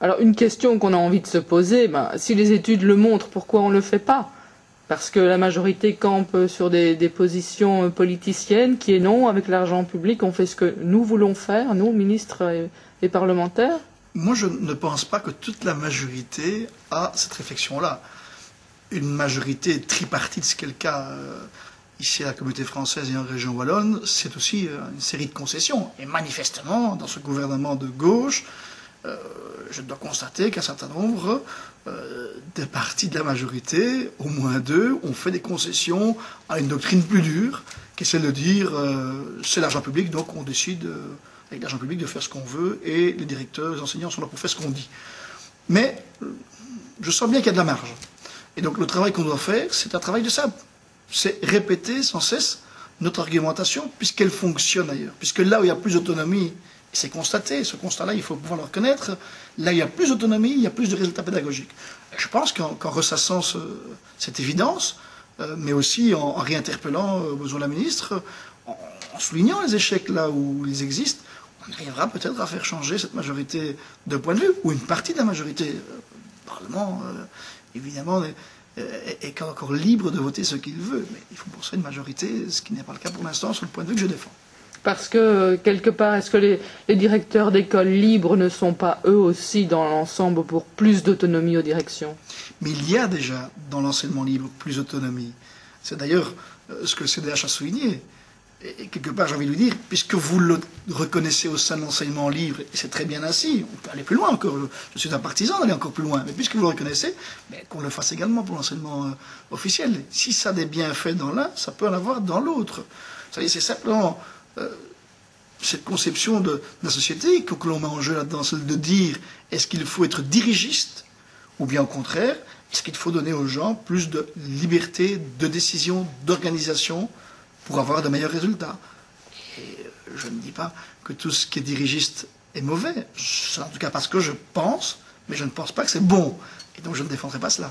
Alors une question qu'on a envie de se poser, si les études le montrent, pourquoi on ne le fait pas? Parce que la majorité campe sur des positions politiciennes qui est non, avec l'argent public, on fait ce que nous voulons faire, nous, ministres et parlementaires. Moi, je ne pense pas que toute la majorité a cette réflexion-là. Une majorité tripartite, ce qui est le cas ici à la communauté française et en région wallonne, c'est aussi une série de concessions. Et manifestement, dans ce gouvernement de gauche, je dois constater qu'un certain nombre des partis de la majorité, au moins deux, ont fait des concessions à une doctrine plus dure, qui est celle de dire c'est l'argent public, donc on décide avec l'argent public de faire ce qu'on veut, et les directeurs, les enseignants sont là pour faire ce qu'on dit. Mais je sens bien qu'il y a de la marge. Et donc le travail qu'on doit faire, c'est un travail de ça. C'est répéter sans cesse notre argumentation, puisqu'elle fonctionne ailleurs. Puisque là où il y a plus d'autonomie, et c'est constaté, ce constat-là, il faut pouvoir le reconnaître, là où il y a plus d'autonomie, il y a plus de résultats pédagogiques. Et je pense qu'en ressassant cette évidence, mais aussi en réinterpellant besoin la ministre, en soulignant les échecs là où ils existent, on arrivera peut-être à faire changer cette majorité de point de vue, ou une partie de la majorité. Le Parlement, évidemment, est encore libre de voter ce qu'il veut, mais il faut pour ça une majorité, ce qui n'est pas le cas pour l'instant sur le point de vue que je défends. Parce que, quelque part, est-ce que les directeurs d'écoles libres ne sont pas eux aussi dans l'ensemble pour plus d'autonomie aux directions? Mais il y a déjà dans l'enseignement libre plus d'autonomie. C'est d'ailleurs ce que le CDH a souligné. Et quelque part, j'ai envie de lui dire, puisque vous le reconnaissez au sein de l'enseignement libre, et c'est très bien ainsi, on peut aller plus loin encore, je suis un partisan d'aller encore plus loin, mais puisque vous le reconnaissez, qu'on le fasse également pour l'enseignement officiel. Si ça a des bienfaits dans l'un, ça peut en avoir dans l'autre. Vous savez, c'est simplement cette conception de la société que l'on met en jeu là-dedans, celle de dire, est-ce qu'il faut être dirigiste, ou bien au contraire, est-ce qu'il faut donner aux gens plus de liberté, de décision, d'organisation, pour avoir de meilleurs résultats. Et je ne dis pas que tout ce qui est dirigiste est mauvais. C'est en tout cas parce que je pense, mais je ne pense pas que c'est bon. Et donc je ne défendrai pas cela.